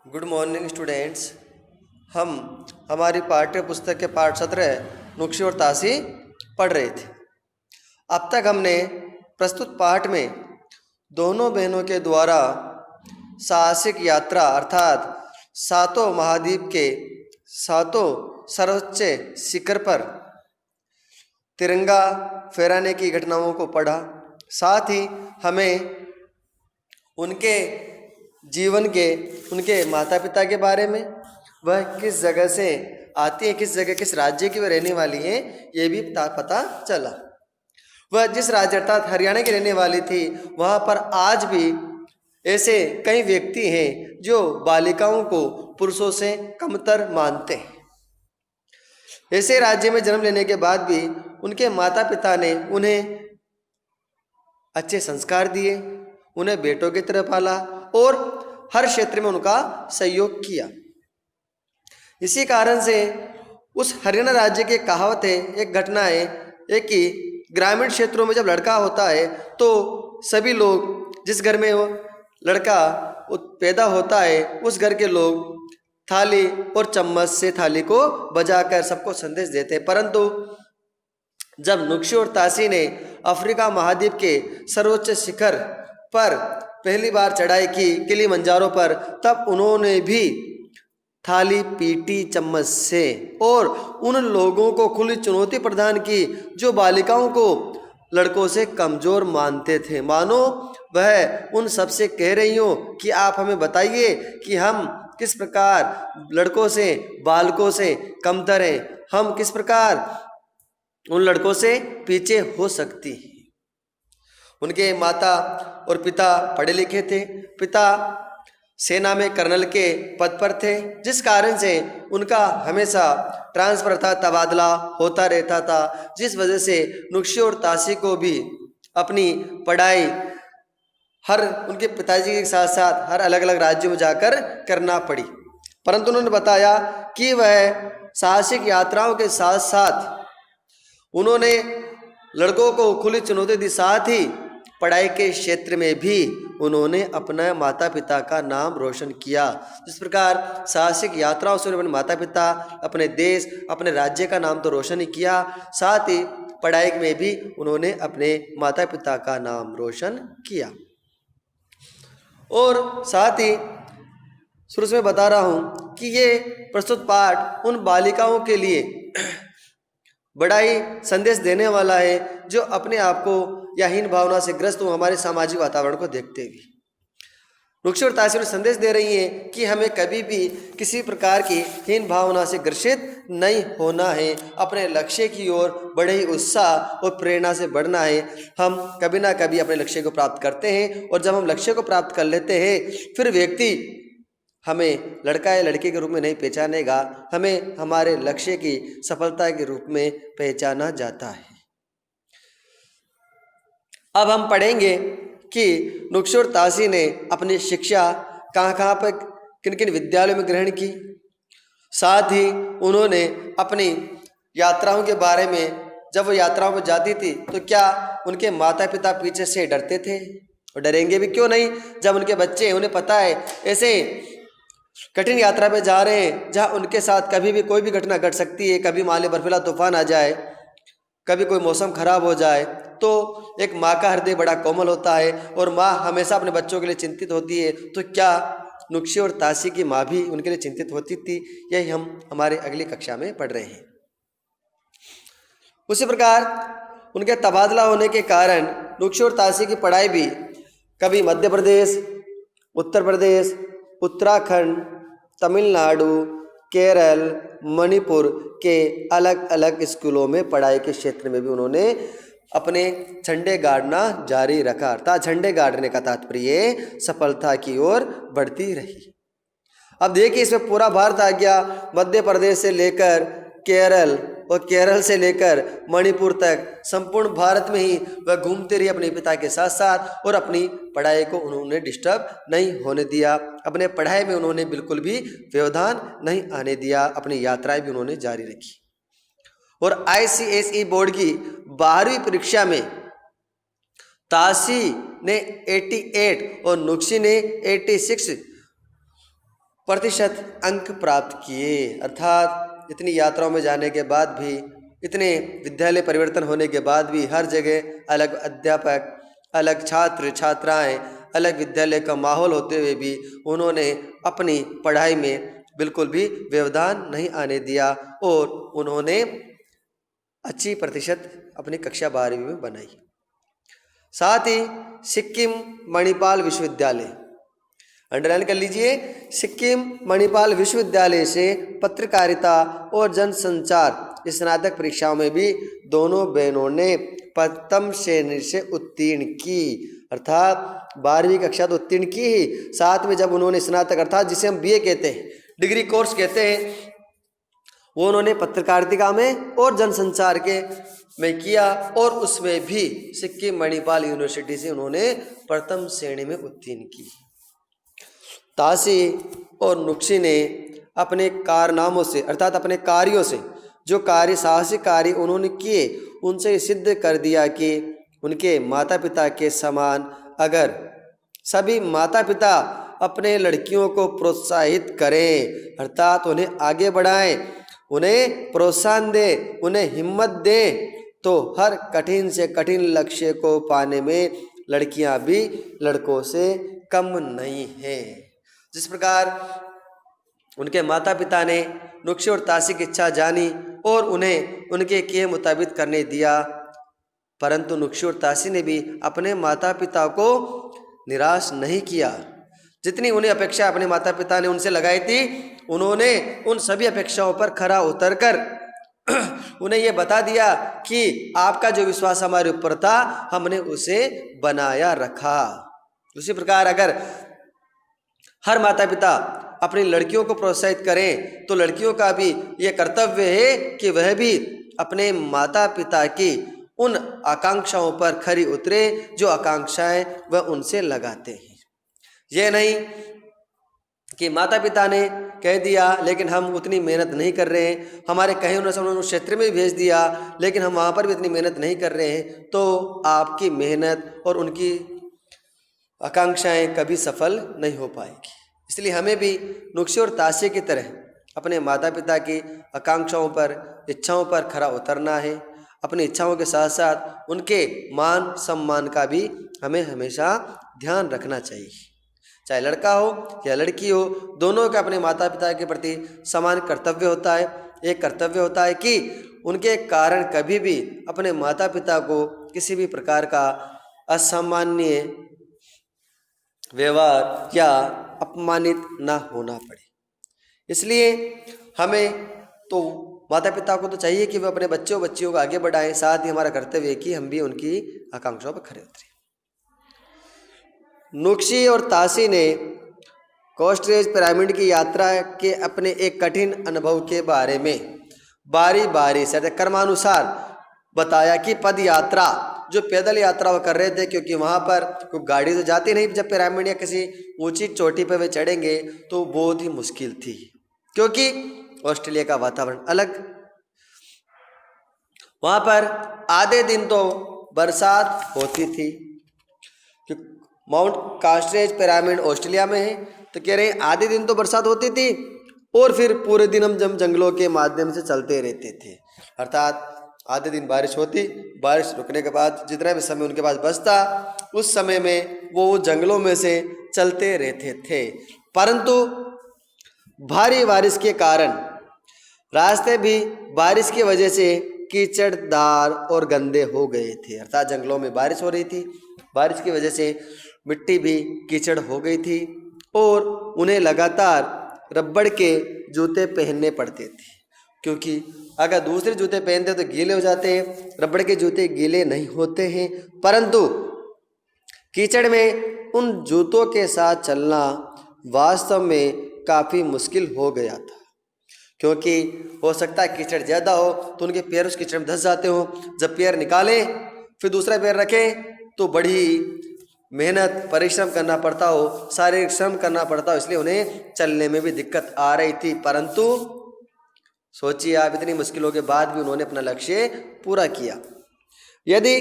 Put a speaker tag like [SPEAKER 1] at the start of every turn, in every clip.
[SPEAKER 1] Good morning students. हम हमारी पाठ्य पुस्तक के पाठ 17 नुक्शी और तासी पढ़ रहे थे। अब तक हमने प्रस्तुत पाठ में दोनों बहनों के द्वारा साहसिक यात्रा अर्थात सातों महाद्वीप के सातों सर्वोच्च शिखर पर तिरंगा फहराने की घटनाओं को पढ़ा। साथ ही हमें उनके जीवन के उनके माता पिता के बारे में, वह किस जगह से आती है, किस जगह किस राज्य की वह रहने वाली है, ये भी पता चला। वह जिस राज्य अर्थात हरियाणा की रहने वाली थी, वहाँ पर आज भी ऐसे कई व्यक्ति हैं जो बालिकाओं को पुरुषों से कमतर मानते हैं। ऐसे राज्य में जन्म लेने के बाद भी उनके माता पिता ने उन्हें अच्छे संस्कार दिए, उन्हें बेटों की तरह पाला और हर क्षेत्र में उनका सहयोग किया। इसी कारण से उस हरियाणा राज्य की कहावत है, एक घटना है, एक कि ग्रामीण क्षेत्रों में जब लड़का होता है तो सभी लोग, जिस घर में वो लड़का पैदा होता है, उस घर के लोग थाली और चम्मच से थाली को बजाकर सबको संदेश देते हैं। परंतु जब नुक्शी और तासी ने अफ्रीका महाद्वीप के सर्वोच्च शिखर पर पहली बार चढ़ाई की, किलिमंजारो पर, तब उन्होंने भी थाली पीटी चम्मच से और उन लोगों को खुली चुनौती प्रदान की जो बालिकाओं को लड़कों से कमजोर मानते थे। मानो वह उन सबसे कह रही हो कि आप हमें बताइए कि हम किस प्रकार लड़कों से, बालकों से कमतर हैं, हम किस प्रकार उन लड़कों से पीछे हो सकती हैं। उनके माता और पिता पढ़े लिखे थे। पिता सेना में कर्नल के पद पर थे, जिस कारण से उनका हमेशा ट्रांसफर था, तबादला होता रहता था, जिस वजह से नुक्शी और तासी को भी अपनी पढ़ाई उनके पिताजी के साथ साथ हर अलग अलग राज्यों में जाकर करना पड़ी। परंतु उन्होंने बताया कि वह साहसिक यात्राओं के साथ साथ उन्होंने लड़कों को खुली चुनौती दी, साथ ही पढ़ाई के क्षेत्र में भी उन्होंने अपना माता पिता का नाम रोशन किया। जिस प्रकार साहसिक यात्राओं से उन्होंने माता पिता, अपने देश, अपने राज्य का नाम तो रोशन ही किया, साथ ही पढ़ाई में भी उन्होंने अपने माता पिता का नाम रोशन किया। और साथ ही शुरू से मैं बता रहा हूँ कि ये प्रस्तुत पाठ उन बालिकाओं के लिए बड़ा ही संदेश देने वाला है जो अपने आप को या हीन भावना से ग्रस्त हो हमारे सामाजिक वातावरण को देखते हुए। नुक्शी और तासी संदेश दे रही हैं कि हमें कभी भी किसी प्रकार की हीन भावना से ग्रसित नहीं होना है, अपने लक्ष्य की ओर बड़े ही उत्साह और प्रेरणा से बढ़ना है। हम कभी ना कभी अपने लक्ष्य को प्राप्त करते हैं और जब हम लक्ष्य को प्राप्त कर लेते हैं, फिर व्यक्ति हमें लड़का या लड़की के रूप में नहीं पहचानेगा, हमें हमारे लक्ष्य की सफलता के रूप में पहचाना जाता है। अब हम पढ़ेंगे कि नुक्शी और तासी ने अपनी शिक्षा कहाँ पर, किन किन विद्यालयों में ग्रहण की। साथ ही उन्होंने अपनी यात्राओं के बारे में, जब वो यात्राओं पर जाती थी तो क्या उनके माता पिता पीछे से डरते थे, और डरेंगे भी क्यों नहीं जब उनके बच्चे, उन्हें पता है ऐसे कठिन यात्रा पे जा रहे हैं जहाँ उनके साथ कभी भी कोई भी घटना घट सकती है, कभी मान लो बर्फीला तूफान आ जाए, कभी कोई मौसम खराब हो जाए। तो एक माँ का हृदय बड़ा कोमल होता है और माँ हमेशा अपने बच्चों के लिए चिंतित होती है। तो क्या नुक्शी और तासी की माँ भी उनके लिए चिंतित होती थी? यही हम हमारे अगली कक्षा में पढ़ रहे हैं। उसी प्रकार उनके तबादला होने के कारण नुक्शी और तासी की पढ़ाई भी कभी मध्य प्रदेश, उत्तर प्रदेश, उत्तराखंड, तमिलनाडु, केरल, मणिपुर के अलग अलग स्कूलों में पढ़ाई के क्षेत्र में भी उन्होंने अपने झंडे गाड़ना जारी रखा। अर्थात झंडे गाड़ने का तात्पर्य सफलता की ओर बढ़ती रही। अब देखिए, इसमें पूरा भारत आ गया, मध्य प्रदेश से लेकर केरल और केरल से लेकर मणिपुर तक संपूर्ण भारत में ही वह घूमते रही अपने पिता के साथ साथ, और अपनी पढ़ाई को उन्होंने डिस्टर्ब नहीं होने दिया। अपने पढ़ाई में उन्होंने बिल्कुल भी व्यवधान नहीं आने दिया, अपनी यात्राएं भी उन्होंने जारी रखी। और ICSE बोर्ड की 12वीं परीक्षा में तासी ने 88 और नुक्शी ने 86 प्रतिशत अंक प्राप्त किए। अर्थात इतनी यात्राओं में जाने के बाद भी, इतने विद्यालय परिवर्तन होने के बाद भी हर जगह अलग अध्यापक, अलग छात्र छात्राएं, अलग विद्यालय का माहौल होते हुए भी उन्होंने अपनी पढ़ाई में बिल्कुल भी व्यवधान नहीं आने दिया और उन्होंने अच्छी प्रतिशत अपनी कक्षा 12वीं में बनाई। साथ ही सिक्किम मणिपाल विश्वविद्यालय, अंडरलाइन कर लीजिए, सिक्किम मणिपाल विश्वविद्यालय से पत्रकारिता और जनसंचार स्नातक परीक्षाओं में भी दोनों बहनों ने प्रथम श्रेणी से उत्तीर्ण की। अर्थात 12वीं कक्षा तो उत्तीर्ण की ही, साथ में जब उन्होंने स्नातक अर्थात जिसे हम बीए कहते हैं, डिग्री कोर्स कहते हैं, वो उन्होंने पत्रकारिता में और जनसंचार के में किया और उसमें भी सिक्किम मणिपाल यूनिवर्सिटी से उन्होंने प्रथम श्रेणी में उत्तीर्ण की। तासी और नुक्शी ने अपने कारनामों से अर्थात अपने कार्यों से, जो कार्य साहसिक कार्य उन्होंने किए, उनसे सिद्ध कर दिया कि उनके माता पिता के समान अगर सभी माता पिता अपने लड़कियों को प्रोत्साहित करें, अर्थात उन्हें आगे बढ़ाएं, उन्हें प्रोत्साहन दें, उन्हें हिम्मत दें, तो हर कठिन से कठिन लक्ष्य को पाने में लड़कियां भी लड़कों से कम नहीं हैं। जिस प्रकार उनके माता पिता ने नुक्शी और तासी की इच्छा जानी और उन्हें उनके किए मुताबिक करने दिया, परंतु नुक्शी और तासी ने भी अपने माता पिता को निराश नहीं किया। जितनी उन्हें अपेक्षा अपने माता पिता ने उनसे लगाई थी, उन्होंने उन सभी अपेक्षाओं पर खरा उतरकर उन्हें यह बता दिया कि आपका जो विश्वास हमारे ऊपर था, हमने उसे बनाया रखा। उसी प्रकार अगर हर माता पिता अपनी लड़कियों को प्रोत्साहित करें तो लड़कियों का भी यह कर्तव्य है कि वह भी अपने माता पिता की उन आकांक्षाओं पर खरी उतरे जो आकांक्षाएं वह उनसे लगाते हैं। यह नहीं कि माता पिता ने कह दिया लेकिन हम उतनी मेहनत नहीं कर रहे हैं, हमारे कहीं उन्होंने उस क्षेत्र में भी भेज दिया लेकिन हम वहाँ पर भी इतनी मेहनत नहीं कर रहे हैं, तो आपकी मेहनत और उनकी आकांक्षाएं कभी सफल नहीं हो पाएगी। इसलिए हमें भी नुक्शी और तासी की तरह अपने माता पिता की आकांक्षाओं पर, इच्छाओं पर खरा उतरना है। अपनी इच्छाओं के साथ साथ उनके मान सम्मान का भी हमें हमेशा ध्यान रखना चाहिए। चाहे लड़का हो या लड़की हो, दोनों का अपने माता पिता के प्रति समान कर्तव्य होता है। एक कर्तव्य होता है कि उनके कारण कभी भी अपने माता पिता को किसी भी प्रकार का असामान्य व्यवहार या अपमानित ना होना पड़े। इसलिए हमें तो माता पिता को तो चाहिए कि वे अपने बच्चियों को आगे बढ़ाएं, साथ ही हमारा कर्तव्य है कि हम भी उनकी आकांक्षाओं पर खरे उतरें। नुक्शी और तासी ने कोस्टरेज पिरामिड की यात्रा के अपने एक कठिन अनुभव के बारे में बारी बारी से क्रमानुसार बताया कि पद यात्रा, जो पैदल यात्रा वो कर रहे थे, क्योंकि वहाँ पर कोई गाड़ी तो जाती नहीं, जब पिरामिड या किसी ऊंची चोटी पर वे चढ़ेंगे तो बहुत ही मुश्किल थी, क्योंकि ऑस्ट्रेलिया का वातावरण अलग, वहाँ पर आधे दिन तो बरसात होती थी। माउंट कास्टरेज पिरामिड ऑस्ट्रेलिया में है, तो कह रहे हैं आधे दिन तो बरसात होती थी और फिर पूरे दिन हम जंगलों के माध्यम से चलते रहते थे। अर्थात आधे दिन बारिश होती, बारिश रुकने के बाद जितना भी समय उनके पास बचता, उस समय में वो जंगलों में से चलते रहते थे। परंतु भारी बारिश के कारण रास्ते भी बारिश की वजह से कीचड़दार और गंदे हो गए थे। अर्थात जंगलों में बारिश हो रही थी, बारिश की वजह से मिट्टी भी कीचड़ हो गई थी और उन्हें लगातार रबड़ के जूते पहनने पड़ते थे, क्योंकि अगर दूसरे जूते पहनते तो गीले हो जाते हैं, रबड़ के जूते गीले नहीं होते हैं। परंतु कीचड़ में उन जूतों के साथ चलना वास्तव में काफ़ी मुश्किल हो गया था, क्योंकि हो सकता है कीचड़ ज़्यादा हो तो उनके पैर उस कीचड़ में धंस जाते हो। जब पैर निकालें फिर दूसरा पैर रखें तो बड़ी मेहनत परिश्रम करना पड़ता हो, शारीरिक श्रम करना पड़ता हो, इसलिए उन्हें चलने में भी दिक्कत आ रही थी। परंतु सोचिए आप, इतनी मुश्किलों के बाद भी उन्होंने अपना लक्ष्य पूरा किया। यदि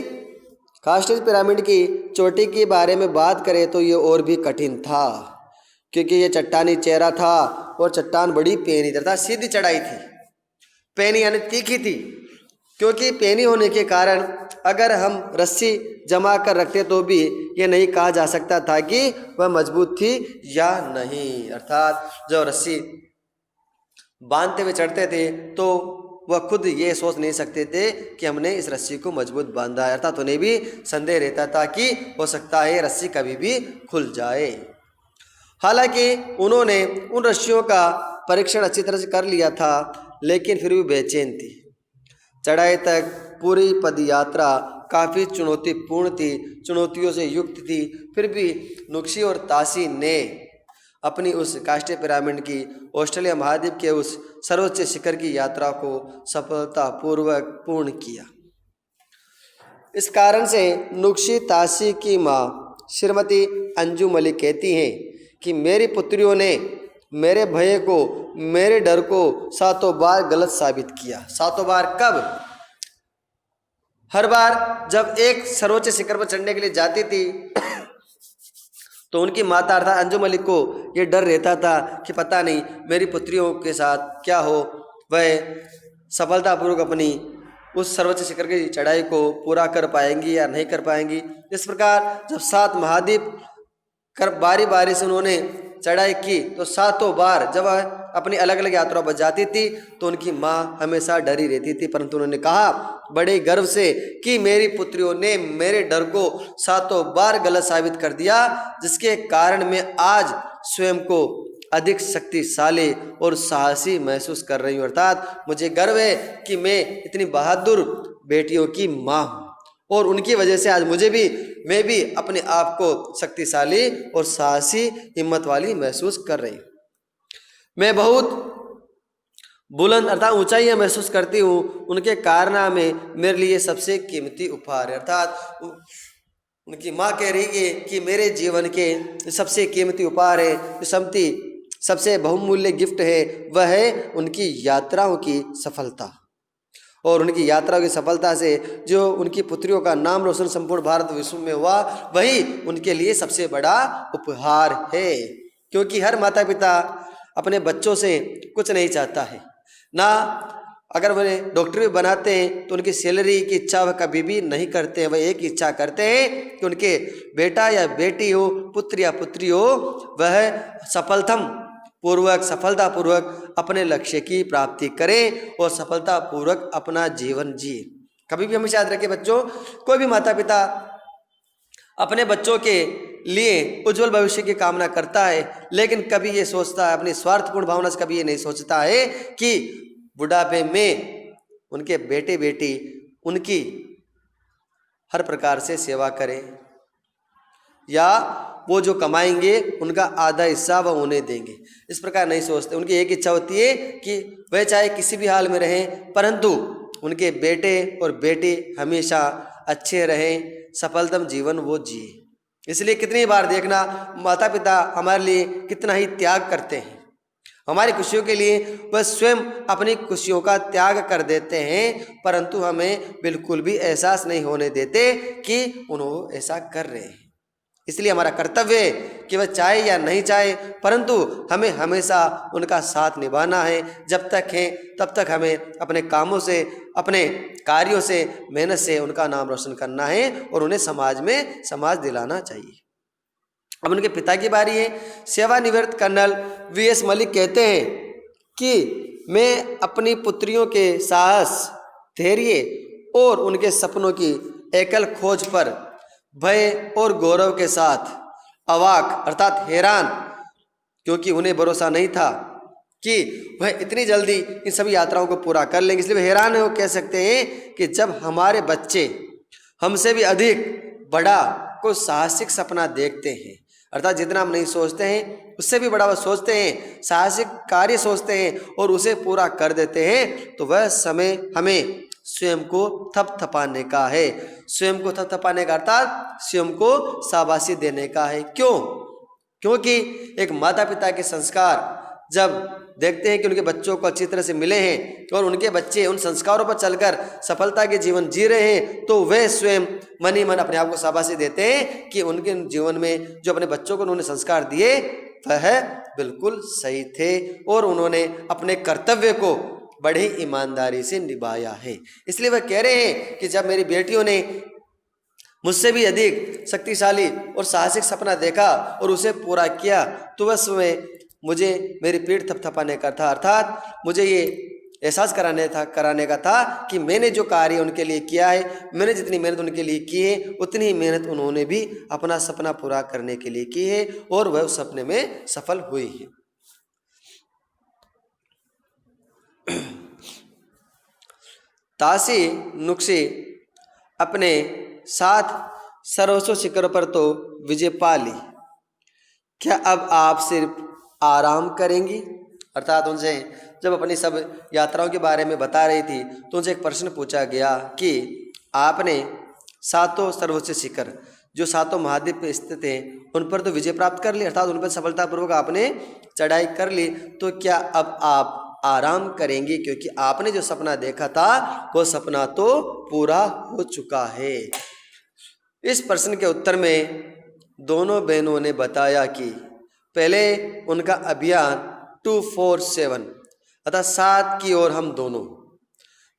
[SPEAKER 1] कास्टरेज पिरामिड की चोटी के बारे में बात करें तो ये और भी कठिन था, क्योंकि ये चट्टानी चेहरा था और चट्टान बड़ी पैनी तथा सीधी चढ़ाई थी। पैनी यानी तीखी थी, क्योंकि पैनी होने के कारण अगर हम रस्सी जमा कर रखते तो भी ये नहीं कहा जा सकता था कि वह मजबूत थी या नहीं। अर्थात जब रस्सी बांधते हुए चढ़ते थे तो वह खुद ये सोच नहीं सकते थे कि हमने इस रस्सी को मजबूत बांधा है। अर्थात उन्हें भी संदेह रहता था कि हो सकता है रस्सी कभी भी खुल जाए। हालांकि उन्होंने उन रस्सियों का परीक्षण अच्छी तरह से कर लिया था, लेकिन फिर भी बेचैन थी। चढ़ाई तक पूरी पद यात्रा काफ़ी चुनौतीपूर्ण थी, चुनौतियों से युक्त थी। फिर भी नुक्शी और तासी ने अपनी उस काष्ठीय पिरामिड की ऑस्ट्रेलिया महाद्वीप के उस सर्वोच्च शिखर की यात्रा को सफलतापूर्वक पूर्ण किया। इस कारण से नुक्शी तासी की माँ श्रीमती अंजू मलिक कहती हैं कि मेरी पुत्रियों ने मेरे भय को, मेरे डर को सातों बार गलत साबित किया। सातों बार कब? हर बार जब एक सर्वोच्च शिखर पर चढ़ने के लिए जाती थी तो उनकी माता अर्थात अंजू मलिक को ये डर रहता था कि पता नहीं मेरी पुत्रियों के साथ क्या हो, वह सफलतापूर्वक अपनी उस सर्वोच्च शिखर की चढ़ाई को पूरा कर पाएंगी या नहीं कर पाएंगी। इस प्रकार जब 7 महाद्वीप कर बारी बारी से उन्होंने चढ़ाई की तो सातों बार जब अपनी अलग अलग यात्राओं पर जाती थी तो उनकी माँ हमेशा डरी रहती थी, परंतु उन्होंने कहा बड़े गर्व से कि मेरी पुत्रियों ने मेरे डर को सातों बार गलत साबित कर दिया, जिसके कारण मैं आज स्वयं को अधिक शक्तिशाली और साहसी महसूस कर रही हूँ। अर्थात मुझे गर्व है कि मैं इतनी बहादुर बेटियों की माँ हूँ और उनकी वजह से आज मैं भी अपने आप को शक्तिशाली और साहसी हिम्मत वाली महसूस कर रही हूँ। मैं बहुत बुलंद अर्थात ऊंचाइयाँ महसूस करती हूँ। उनके कारनामे मेरे लिए सबसे कीमती उपहार है। अर्थात उनकी माँ कह रही है कि मेरे जीवन के सबसे कीमती उपहार है, जो सबसे बहुमूल्य गिफ्ट है, वह है उनकी यात्राओं की सफलता। और उनकी यात्रा की सफलता से जो उनकी पुत्रियों का नाम रोशन संपूर्ण भारत विश्व में हुआ, वही उनके लिए सबसे बड़ा उपहार है। क्योंकि हर माता पिता अपने बच्चों से कुछ नहीं चाहता है ना। अगर वह डॉक्टर भी बनाते हैं तो उनकी सैलरी की इच्छा वह कभी भी नहीं करते हैं। वह एक इच्छा करते हैं कि उनके बेटा या बेटी हो, पुत्र या पुत्री हो, वह सफलतापूर्वक अपने लक्ष्य की प्राप्ति करें और सफलतापूर्वक अपना जीवन जिए। कभी भी हमेशा याद रखें बच्चों, कोई भी माता पिता अपने बच्चों के लिए उज्जवल भविष्य की कामना करता है, लेकिन कभी ये सोचता है, अपनी स्वार्थपूर्ण भावना से कभी ये नहीं सोचता है कि बुढ़ापे में उनके बेटे बेटी उनकी हर प्रकार से सेवा करें या वो जो कमाएंगे उनका आधा हिस्सा वह उन्हें देंगे। इस प्रकार नहीं सोचते। उनकी एक इच्छा होती है कि वह चाहे किसी भी हाल में रहें, परंतु उनके बेटे और बेटी हमेशा अच्छे रहें, सफलतम जीवन वो जिए। इसलिए कितनी बार देखना, माता पिता हमारे लिए कितना ही त्याग करते हैं। हमारी खुशियों के लिए वह स्वयं अपनी खुशियों का त्याग कर देते हैं, परंतु हमें बिल्कुल भी एहसास नहीं होने देते कि उन्होंने ऐसा कर रहे हैं। इसलिए हमारा कर्तव्य है कि वह चाहे या नहीं चाहे, परंतु हमें हमेशा उनका साथ निभाना है। जब तक है तब तक हमें अपने कामों से, अपने कार्यों से, मेहनत से उनका नाम रोशन करना है और उन्हें समाज दिलाना चाहिए। अब उनके पिता की बारी है। सेवानिवृत्त कर्नल वीएस मलिक कहते हैं कि मैं अपनी पुत्रियों के साहस, धैर्य और उनके सपनों की एकल खोज पर भय और गौरव के साथ अवाक अर्थात हैरान, क्योंकि उन्हें भरोसा नहीं था कि वह इतनी जल्दी इन सभी यात्राओं को पूरा कर लेंगे। इसलिए वह हैरान है। वो कह सकते हैं कि जब हमारे बच्चे हमसे भी अधिक बड़ा कोई साहसिक सपना देखते हैं, अर्थात जितना हम नहीं सोचते हैं उससे भी बड़ा वह सोचते हैं, साहसिक कार्य सोचते हैं और उसे पूरा कर देते हैं, तो वह समय हमें स्वयं को थपथपाने का है। स्वयं को थपथपाने का अर्थात स्वयं को शाबाशी देने का है। क्यों? क्योंकि एक माता पिता के संस्कार जब देखते हैं कि उनके बच्चों को अच्छी तरह से मिले हैं और उनके बच्चे उन संस्कारों पर चलकर सफलता के जीवन जी रहे हैं, तो वे स्वयं मन ही मन अपने आप को शाबाशी देते हैं कि उनके जीवन में जो अपने बच्चों को उन्होंने संस्कार दिए वह बिल्कुल सही थे और उन्होंने अपने कर्तव्य को बड़ी ईमानदारी से निभाया है। इसलिए वह कह रहे हैं कि जब मेरी बेटियों ने मुझसे भी अधिक शक्तिशाली और साहसिक सपना देखा और उसे पूरा किया, तो वह समय मुझे मेरी पीठ थपथपाने का था, अर्थात मुझे ये एहसास कराने का था कि मैंने जो कार्य उनके लिए किया है, मैंने जितनी मेहनत उनके लिए की है, उतनी ही मेहनत उन्होंने भी अपना सपना पूरा करने के लिए की है और वह उस सपने में सफल हुई है। तासी नुक्सी अपने साथ सर्वोच्च शिखर पर तो विजय पा ली, क्या अब आप सिर्फ आराम करेंगी? अर्थात उनसे जब अपनी सब यात्राओं के बारे में बता रही थी तो उनसे एक प्रश्न पूछा गया कि आपने सातों सर्वोच्च शिखर जो सातों महाद्वीप में स्थित हैं उन पर तो विजय प्राप्त कर ली, अर्थात उन पर सफलतापूर्वक आपने चढ़ाई कर ली, तो क्या अब आप आराम करेंगे? क्योंकि आपने जो सपना देखा था वो सपना तो पूरा हो चुका है। इस प्रश्न के उत्तर में दोनों बहनों ने बताया कि पहले उनका अभियान 247 अर्थात 7 की ओर हम दोनों,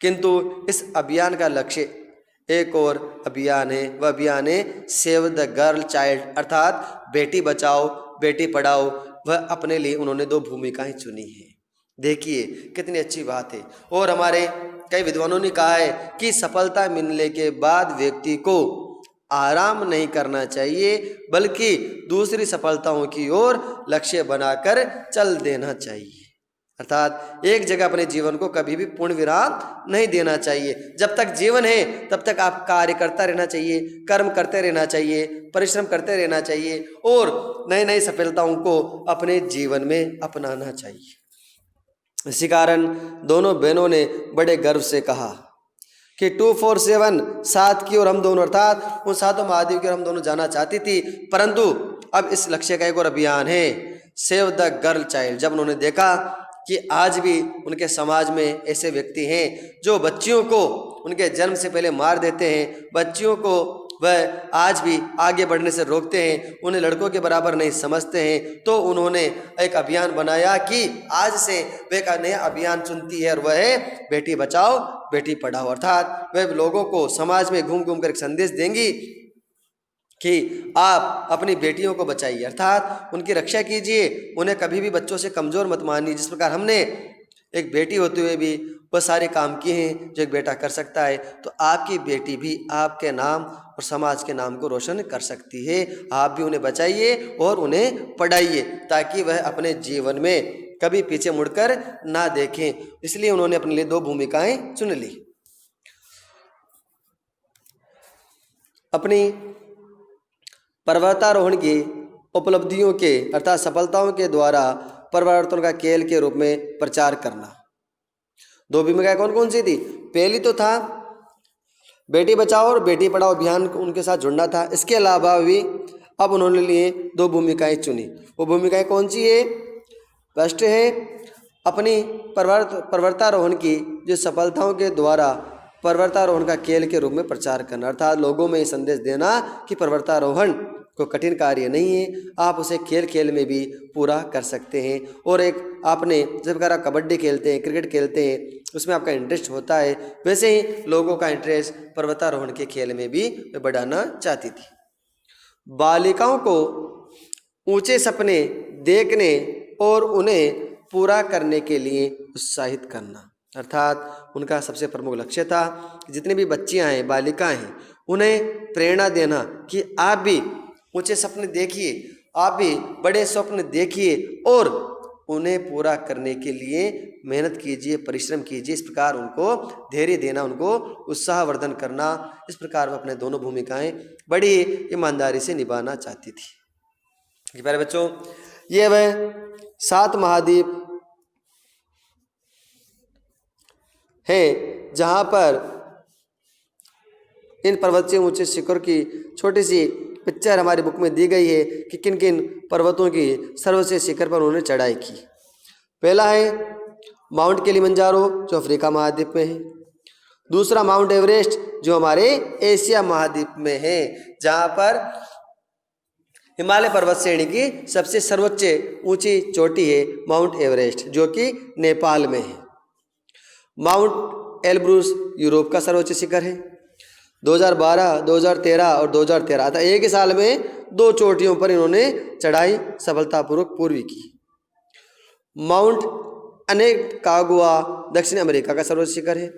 [SPEAKER 1] किंतु इस अभियान का लक्ष्य एक और अभियान है, वह अभियान है सेव द गर्ल चाइल्ड अर्थात बेटी बचाओ बेटी पढ़ाओ। वह अपने लिए उन्होंने 2 भूमिकाएं चुनी है। देखिए कितनी अच्छी बात है। और हमारे कई विद्वानों ने कहा है कि सफलता मिलने के बाद व्यक्ति को आराम नहीं करना चाहिए, बल्कि दूसरी सफलताओं की ओर लक्ष्य बनाकर चल देना चाहिए। अर्थात एक जगह अपने जीवन को कभी भी पूर्ण विराम नहीं देना चाहिए। जब तक जीवन है तब तक आप कार्य करता रहना चाहिए, कर्म करते रहना चाहिए, परिश्रम करते रहना चाहिए और नई नई सफलताओं को अपने जीवन में अपनाना चाहिए। इसी कारण दोनों बहनों ने बड़े गर्व से कहा कि 247 7 की ओर हम दोनों अर्थात उन सातों महाद्वीप की ओर हम दोनों जाना चाहती थी, परंतु अब इस लक्ष्य का एक और अभियान है सेव द गर्ल चाइल्ड। जब उन्होंने देखा कि आज भी उनके समाज में ऐसे व्यक्ति हैं जो बच्चियों को उनके जन्म से पहले मार देते हैं, बच्चियों को वह आज भी आगे बढ़ने से रोकते हैं, उन्हें लड़कों के बराबर नहीं समझते हैं, तो उन्होंने एक अभियान बनाया कि आज से वे एक नया अभियान चुनती है और वह है बेटी बचाओ बेटी पढ़ाओ। अर्थात वे लोगों को समाज में घूम घूम कर एक संदेश देंगी कि आप अपनी बेटियों को बचाइए, अर्थात उनकी रक्षा कीजिए, उन्हें कभी भी बच्चों से कमज़ोर मत मानिए। जिस प्रकार हमने एक बेटी होते हुए भी वह सारे काम किए हैं जो एक बेटा कर सकता है, तो आपकी बेटी भी आपके नाम और समाज के नाम को रोशन कर सकती है। आप भी उन्हें बचाइए और उन्हें पढ़ाइए ताकि वह अपने जीवन में कभी पीछे मुड़कर ना देखें। इसलिए उन्होंने अपने लिए 2 भूमिकाएं चुन ली। अपनी पर्वतारोहण की उपलब्धियों के अर्थात सफलताओं के द्वारा परिवर्तन का खेल के रूप में प्रचार करना। 2 भूमिकाएं कौन कौन सी थी? पहली तो था बेटी बचाओ और बेटी पढ़ाओ अभियान उनके साथ जुड़ना था। इसके अलावा भी अब उन्होंने लिए 2 भूमिकाएं चुनी। वो भूमिकाएं कौन सी है? फर्स्ट है अपनी पर्वतारोहण की जो सफलताओं के द्वारा पर्वतारोहण का खेल के रूप में प्रचार करना, अर्थात लोगों में ये संदेश देना कि पर्वतारोहण कोई कठिन कार्य नहीं है, आप उसे खेल खेल में भी पूरा कर सकते हैं। और एक आपने जब अगर आप कबड्डी खेलते हैं, क्रिकेट खेलते हैं, उसमें आपका इंटरेस्ट होता है, वैसे ही लोगों का इंटरेस्ट पर्वतारोहण के खेल में भी बढ़ाना चाहती थी। बालिकाओं को ऊंचे सपने देखने और उन्हें पूरा करने के लिए उत्साहित करना, अर्थात उनका सबसे प्रमुख लक्ष्य था कि जितनी भी बच्चियां हैं, बालिकाएं हैं, उन्हें प्रेरणा देना कि आप भी ऊंचे सपने देखिए, आप भी बड़े स्वप्न देखिए और उन्हें पूरा करने के लिए मेहनत कीजिए, परिश्रम कीजिए। इस प्रकार उनको धैर्य देना, उनको उत्साहवर्धन करना, इस प्रकार वह अपने दोनों भूमिकाएं बड़ी ईमानदारी से निभाना चाहती थी। प्यारे बच्चों, ये वह 7 महाद्वीप हैं जहाँ पर इन पर्वत से ऊंचे शिखर की छोटी सी पिक्चर हमारी बुक में दी गई है कि किन किन पर्वतों की सर्वोच्च शिखर पर उन्होंने चढ़ाई की। पहला है माउंट किलिमंजारो जो अफ्रीका महाद्वीप में है। दूसरा माउंट एवरेस्ट जो हमारे एशिया महाद्वीप में है, जहाँ पर हिमालय पर्वत श्रेणी की सबसे सर्वोच्च ऊंची चोटी है माउंट एवरेस्ट, जो कि नेपाल में है। माउंट एलब्रूस यूरोप का सर्वोच्च शिखर है। 2012, 2013 और 2013 था एक ही साल में 2 चोटियों पर इन्होंने चढ़ाई सफलतापूर्वक पूरी की। माउंट अनेकागुआ दक्षिण अमेरिका का सर्वोच्च शिखर है।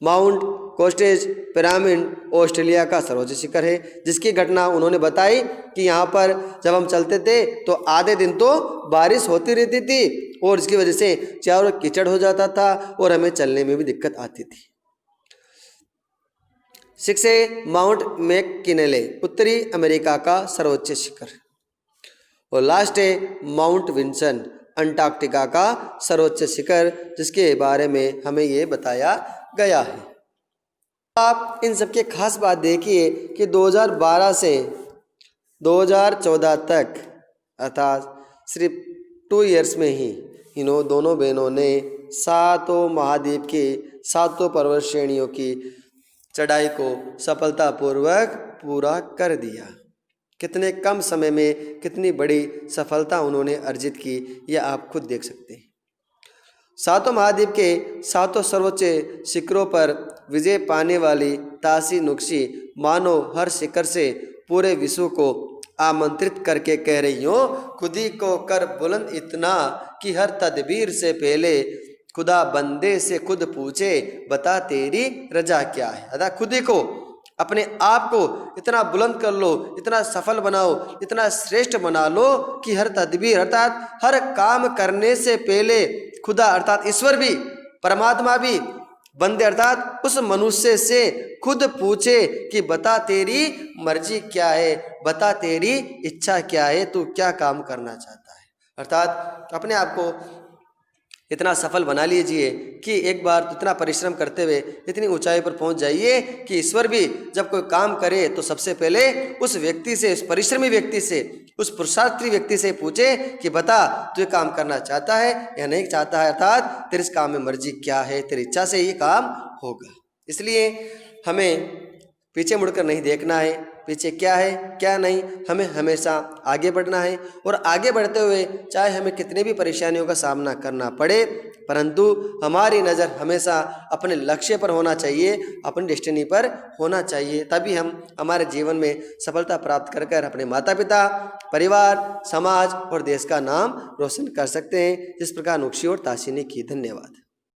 [SPEAKER 1] माउंट कोस्टेज पिरामिड ऑस्ट्रेलिया का सर्वोच्च शिखर है, जिसकी घटना उन्होंने बताई कि यहाँ पर जब हम चलते थे तो आधे दिन तो बारिश होती रहती थी और इसकी वजह से चारों ओर कीचड़ हो जाता था और हमें चलने में भी दिक्कत आती थी। 6 है माउंट मैककिनले उत्तरी अमेरिका का सर्वोच्च शिखर। और लास्ट है माउंट विंसन अंटार्कटिका का सर्वोच्च शिखर, जिसके बारे में हमें ये बताया गया है। आप इन सबके खास बात देखिए कि 2012 से 2014 तक अर्थात सिर्फ 2 इयर्स में ही इन्हों दोनों बहनों ने 7 महाद्वीप की 7 पर्वत श्रेणियों की चढ़ाई को सफलतापूर्वक पूरा कर दिया। कितने कम समय में कितनी बड़ी सफलता उन्होंने अर्जित की, यह आप खुद देख सकते हैं। 7 महाद्वीप के 7 सर्वोच्च शिखरों पर विजय पाने वाली तासी नुक्शी मानो हर शिखर से पूरे विश्व को आमंत्रित करके कह रही हो, खुदी को कर बुलंद इतना कि हर तदबीर से पहले खुदा बंदे से खुद पूछे बता तेरी रजा क्या है। अर्थात खुदी को अपने आप को इतना बुलंद कर लो, इतना सफल बनाओ, इतना श्रेष्ठ बना लो कि हर तदबीर अर्थात हर काम करने से पहले खुदा अर्थात ईश्वर भी, परमात्मा भी बंदे अर्थात उस मनुष्य से खुद पूछे कि बता तेरी मर्जी क्या है, बता तेरी इच्छा क्या है, तू क्या काम करना चाहता है। अर्थात अपने आप को इतना सफल बना लीजिए कि एक बार तो इतना परिश्रम करते हुए इतनी ऊंचाई पर पहुंच जाइए कि ईश्वर भी जब कोई काम करे तो सबसे पहले उस व्यक्ति से, उस परिश्रमी व्यक्ति से, उस पुरुषार्थी व्यक्ति से पूछे कि बता तू ये काम करना चाहता है या नहीं चाहता है, अर्थात तेरे इस काम में मर्जी क्या है, तेरी इच्छा से ये काम होगा। इसलिए हमें पीछे मुड़कर नहीं देखना है, पीछे क्या है क्या नहीं, हमें हमेशा आगे बढ़ना है। और आगे बढ़ते हुए चाहे हमें कितने भी परेशानियों का सामना करना पड़े, परंतु हमारी नज़र हमेशा अपने लक्ष्य पर होना चाहिए, अपनी डेस्टिनी पर होना चाहिए। तभी हम हमारे जीवन में सफलता प्राप्त कर कर अपने माता पिता, परिवार, समाज और देश का नाम रोशन कर सकते हैं, जिस प्रकार नुक्शी और ताशी ने की। धन्यवाद।